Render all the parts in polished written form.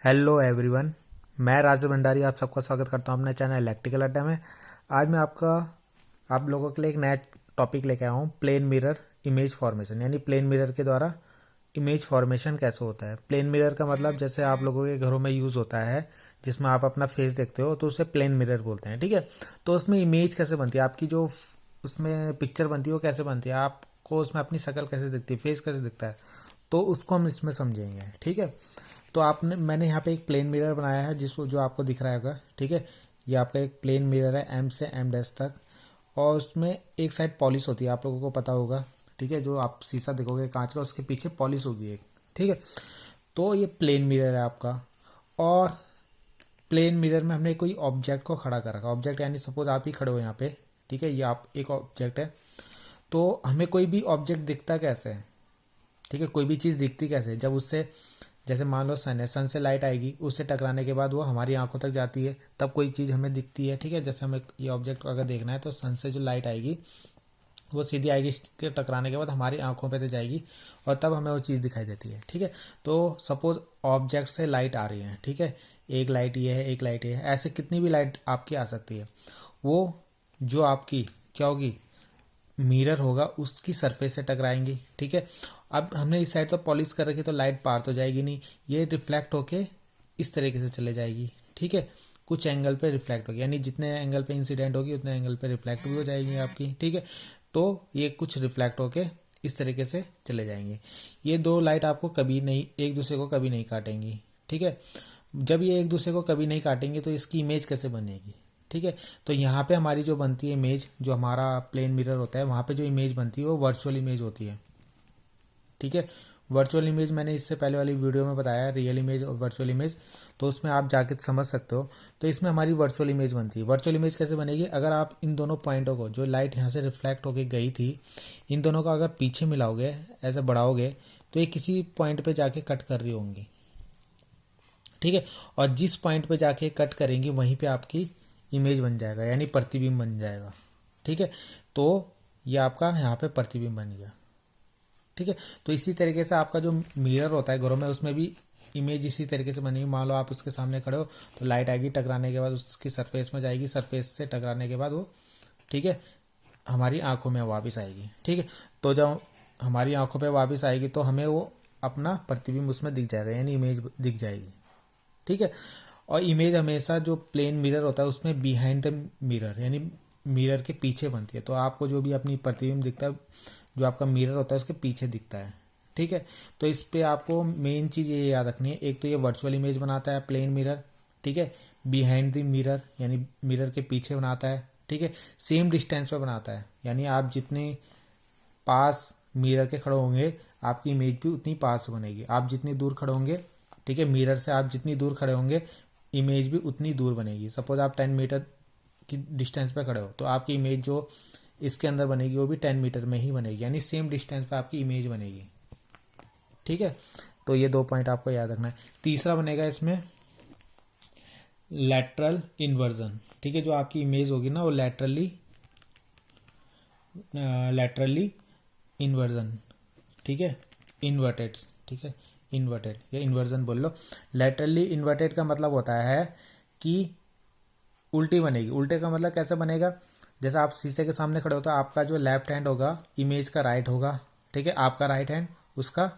Hello everyone, मैं राजीव भंडारी आप सबका स्वागत करता हूं अपने चैनल इलेक्ट्रिकल अड्डा में। आज मैं आप लोगों के लिए एक नया टॉपिक लेके आया हूं, प्लेन मिरर इमेज फॉर्मेशन। यानी प्लेन मिरर के द्वारा इमेज फॉर्मेशन कैसे होता है। प्लेन मिरर का मतलब जैसे आप लोगों के घरों में यूज़ होता है, जिसमें आप अपना फेस देखते हो तो उसे प्लेन मिरर बोलते हैं। ठीक है, तो उसमें इमेज कैसे बनती है, आपकी जो उसमें पिक्चर बनती है वो कैसे बनती है, आपको उसमें अपनी शक्ल कैसे दिखती है, फेस कैसे दिखता है, तो उसको हम इसमें समझेंगे। ठीक है, तो मैंने यहाँ पे एक प्लेन मिरर बनाया है जिसको जो आपको दिख रहा होगा। ठीक है, ये आपका एक प्लेन मिरर है एम से एम डैश तक, और उसमें एक साइड पॉलिश होती है, आप लोगों को पता होगा। ठीक है, जो आप शीशा देखोगे कांच का, उसके पीछे पॉलिश होगी एक। ठीक है, तो ये प्लेन मिरर है आपका। और प्लेन मिरर में हमने कोई ऑब्जेक्ट को खड़ा कर रखा। ऑब्जेक्ट यानी सपोज आप ही खड़े हो यहाँ पे। ठीक है, ये आप एक ऑब्जेक्ट है, तो हमें कोई भी ऑब्जेक्ट दिखता कैसे है। ठीक है, कोई भी चीज़ दिखती कैसे है, जब उससे जैसे मान लो सन है, सन से लाइट आएगी, उससे टकराने के बाद वो हमारी आंखों तक जाती है, तब कोई चीज़ हमें दिखती है। ठीक है, जैसे हमें ये ऑब्जेक्ट अगर देखना है तो सन से जो लाइट आएगी वो सीधी आएगी, इसके टकराने के बाद हमारी आंखों पे तो जाएगी और तब हमें वो चीज़ दिखाई देती है। ठीक है, तो सपोज ऑब्जेक्ट से लाइट आ रही है। ठीक है, एक लाइट ये है, एक लाइट ये है, ऐसे कितनी भी लाइट आपकी आ सकती है। वो जो आपकी क्या होगी, मिरर होगा, उसकी सरफेस से टकराएंगी। ठीक है, अब हमने इस साइड तो पॉलिश कर रखी तो लाइट पार तो जाएगी नहीं, ये रिफ्लेक्ट होके इस तरीके से चले जाएगी। ठीक है, कुछ एंगल पे रिफ्लेक्ट होगी, यानी जितने एंगल पे इंसिडेंट होगी उतने एंगल पे रिफ्लेक्ट भी हो जाएगी आपकी। ठीक है, तो ये कुछ रिफ्लेक्ट होके इस तरीके से चले जाएंगे। ये दो लाइट आपको कभी नहीं, एक दूसरे को कभी नहीं काटेंगी। ठीक है, जब ये एक दूसरे को कभी नहीं काटेंगे तो इसकी इमेज कैसे बनेगी। ठीक है, तो यहाँ पे हमारी जो बनती है इमेज, जो हमारा प्लेन मिरर होता है वहाँ पे जो इमेज बनती है वो वर्चुअल इमेज होती है। ठीक है, वर्चुअल इमेज मैंने इससे पहले वाली वीडियो में बताया, रियल इमेज और वर्चुअल इमेज, तो उसमें आप जाके समझ सकते हो। तो इसमें हमारी वर्चुअल इमेज बनती है। वर्चुअल इमेज कैसे बनेगी, अगर आप इन दोनों पॉइंटों को, जो लाइट यहाँ से रिफ्लेक्ट होके गई थी, इन दोनों को अगर पीछे मिलाओगे, ऐसे बढ़ाओगे, तो ये किसी पॉइंट पे जाके कट कर रही होंगी। ठीक है, और जिस पॉइंट पे जाके कट करेंगी वहीं पे आपकी इमेज बन जाएगा, यानी प्रतिबिंब बन जाएगा। ठीक है, तो ये आपका यहाँ पे प्रतिबिंब बन गया। ठीक है, तो इसी तरीके से आपका जो मिरर होता है घरों में, उसमें भी इमेज इसी तरीके से बनेगी। मान लो आप उसके सामने खड़े हो तो लाइट आएगी, टकराने के बाद उसकी सरफेस में जाएगी, सरफेस से टकराने के बाद वो, ठीक है, हमारी आंखों में वापस आएगी। ठीक है, तो जब हमारी आंखों पे वापस आएगी तो हमें वो अपना प्रतिबिंब उसमें दिख जाएगा, यानी इमेज दिख जाएगी। ठीक है, और इमेज हमेशा जो प्लेन मिरर होता है उसमें बिहाइंड द मिरर, यानी मिरर के पीछे बनती है। तो आपको जो भी अपनी प्रतिबिंब दिखता है, जो आपका मिरर होता है उसके पीछे दिखता है। ठीक है, तो इस पे आपको मेन चीज़ ये याद रखनी है, एक तो ये वर्चुअल इमेज बनाता है प्लेन मिरर। ठीक है, बिहाइंड द मिरर यानी मिरर के पीछे बनाता है। ठीक है, सेम डिस्टेंस पे बनाता है, यानी आप जितने पास मिरर के खड़े होंगे आपकी इमेज भी उतनी पास बनेगी। आप जितनी दूर खड़े होंगे, ठीक है, मिरर से आप जितनी दूर खड़े होंगे इमेज भी उतनी दूर बनेगी। सपोज आप 10 मीटर की डिस्टेंस पे खड़े हो तो आपकी इमेज जो इसके अंदर बनेगी वो भी 10 मीटर में ही बनेगी, यानी सेम डिस्टेंस पे आपकी इमेज बनेगी। ठीक है, तो ये दो पॉइंट आपको याद रखना है। तीसरा बनेगा इसमें लैटरल इन्वर्जन। ठीक है, जो आपकी इमेज होगी ना वो लैटरली इन्वर्जन। ठीक है, इन्वर्टेड। ठीक है, इन्वर्टेड या इन्वर्जन बोल लो। लैटरली इन्वर्टेड का मतलब होता है कि उल्टी बनेगी। उल्टे का मतलब कैसे बनेगा, जैसे आप शीशे के सामने खड़े हो तो आपका जो लेफ्ट हैंड होगा इमेज का राइट होगा। ठीक है, आपका राइट हैंड उसका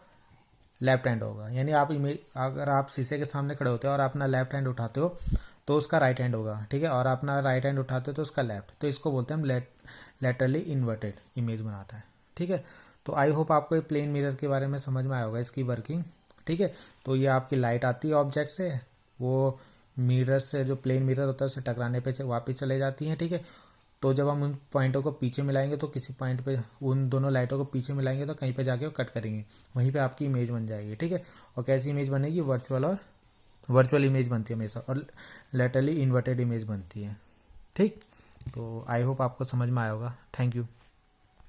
लेफ्ट हैंड होगा, यानी आप इमेज, अगर आप शीशे के सामने खड़े होते हो और अपना लेफ्ट हैंड उठाते हो तो उसका राइट हैंड होगा। ठीक है, और अपना राइट हैंड उठाते हो तो उसका लेफ्ट, तो इसको बोलते हैं हम लेटरली इन्वर्टेड इमेज बनाता है। ठीक है, तो आई होप आपको ये प्लेन मिरर के बारे में समझ में आया होगा, इसकी वर्किंग। ठीक है, तो ये आपकी लाइट आती है ऑब्जेक्ट से, वो मिरर से, जो प्लेन मिरर होता है उससे टकराने पे वापस चले जाती हैं। ठीक है, तो जब हम उन पॉइंटों को पीछे मिलाएंगे तो किसी पॉइंट पे उन दोनों लाइटों को पीछे मिलाएंगे तो कहीं पे जाके वो कट करेंगे, वहीं पे आपकी इमेज बन जाएगी। ठीक है, और कैसी इमेज बनेगी, वर्चुअल इमेज बनती है हमेशा, और लेटरली इन्वर्टेड इमेज बनती है। ठीक, तो आई होप आपको समझ में आया होगा। Thank you.